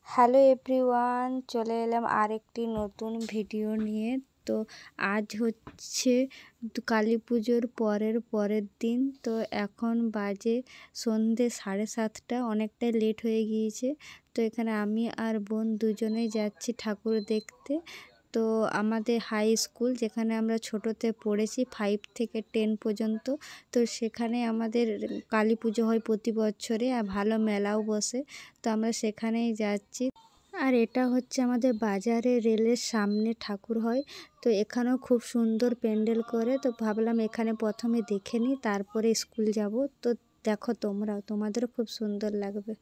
Hello everyone, চলে এলাম আরেকটি নতুন ভিডিও নিয়ে। তো আজ হচ্ছে কালী পুজোর পরের দিন। তো এখন বাজে সন্ধে 7:30, অনেকটাই লেট হয়ে গিয়েছে। তো এখানে আমি আর বোন দুজনেই যাচ্ছি ঠাকুর দেখতে। তো আমাদের হাই স্কুল, যেখানে আমরা ছোটোতে পড়েছি 5 থেকে 10 পর্যন্ত, তো সেখানে আমাদের কালী পুজো হয় প্রতি বছরে, আর ভালো মেলাও বসে। তো আমরা সেখানেই যাচ্ছি। আর এটা হচ্ছে আমাদের বাজারে রেলের সামনে ঠাকুর হয়। তো এখানেও খুব সুন্দর প্যান্ডেল করে। তো ভাবলাম এখানে প্রথমে দেখে নিই, তারপরে স্কুল যাব। তো দেখো তোমাদেরও খুব সুন্দর লাগবে।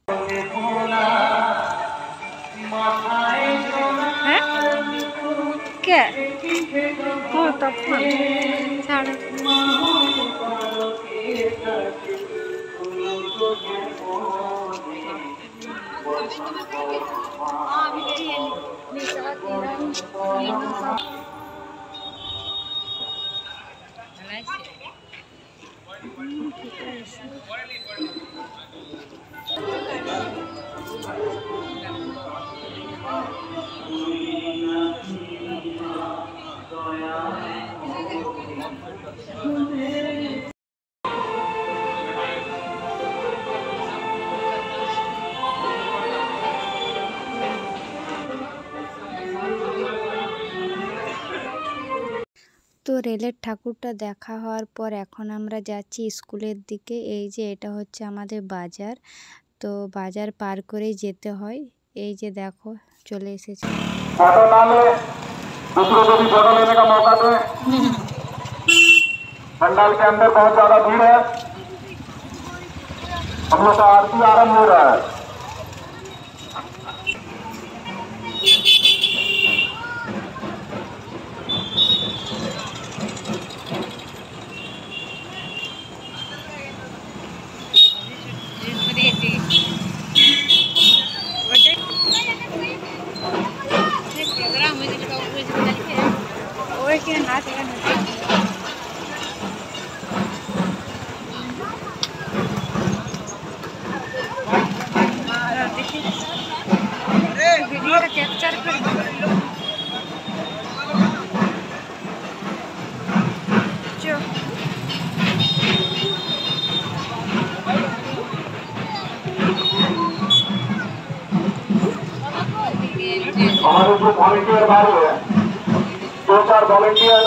তো রেলের ঠাকুরটা দেখা হওয়ার পর এখন আমরা যাচ্ছি স্কুলের দিকে। এই যে এটা হচ্ছে আমাদের বাজার। তো বাজার পার করেই যেতে হয়। এই যে দেখো চলে এসেছে। पंडाल के अंदर बहुत ज्यादा भीड़ है। हम लोग का आरती आरंभ हो रहा है। कैप्चर कर हमारे जो वॉलंटियर भाई है, 2-4 वॉलंटियर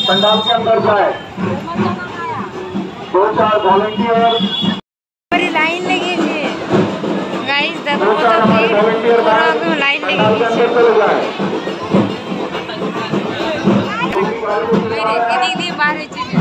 पंडाल के अंदर जाए। 2-4 वॉलंटियर लाइन लगी थी गाइस, देखो तो वॉलंटियर लाइन लगी पंडाल के अंदर चले जाए। दीदी बाहर चले।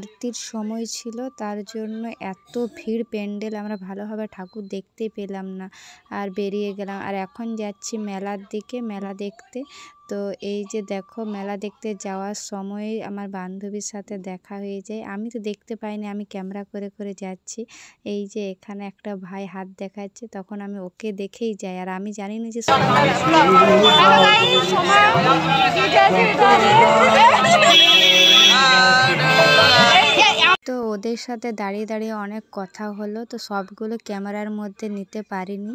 আরতির সময় ছিল, তার জন্য এত ভিড় প্যান্ডেল, আমরা ভালোভাবে ঠাকুর দেখতে পেলাম না আর বেরিয়ে গেলাম। আর এখন যাচ্ছি মেলার দিকে, মেলা দেখতে। তো এই যে দেখো, মেলা দেখতে যাওয়ার সময় আমার বান্ধবীর সাথে দেখা হয়ে যায়। আমি তো দেখতে পাইনি, আমি ক্যামেরা করে করে যাচ্ছি। এই যে এখানে একটা ভাই হাত দেখাচ্ছে, তখন আমি ওকে দেখেই যাই। আর আমি জানি না যে তো ওদের সাথে দাঁড়িয়ে দাঁড়িয়ে অনেক কথা হলো, তো সবগুলো ক্যামেরার মধ্যে নিতে পারিনি।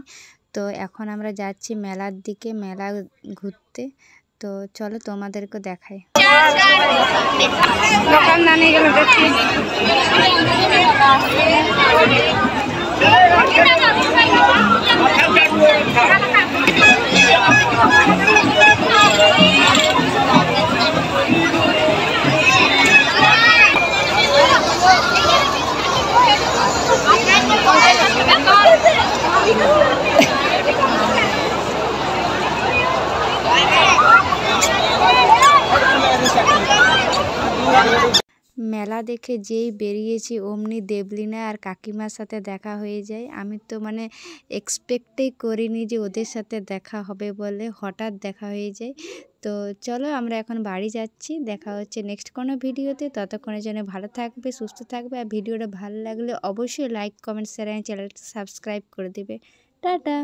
তো এখন আমরা যাচ্ছি মেলার দিকে, মেলা ঘুরতে। তো চলো তোমাদেরকে দেখাই। দোকান না নিয়ে গেলে দেখছি। মেলা দেখে যেই বেরিয়েছি অমনি দেবলিনা আর কাকিমার সাথে দেখা হয়ে যায়। আমি তো মানে এক্সপেক্টই করিনি যে ওদের সাথে দেখা হবে বলে, হঠাৎ দেখা হয়ে যায়। তো চলো আমরা এখন বাড়ি যাচ্ছি, দেখা হচ্ছে নেক্সট কোনো ভিডিওতে। ততক্ষণের জন্য ভালো থাকবে, সুস্থ থাকবে। আর ভিডিওটা ভালো লাগলে অবশ্যই লাইক, কমেন্ট, শেয়ার আর চ্যানেলটা সাবস্ক্রাইব করে দেবে। টাটা।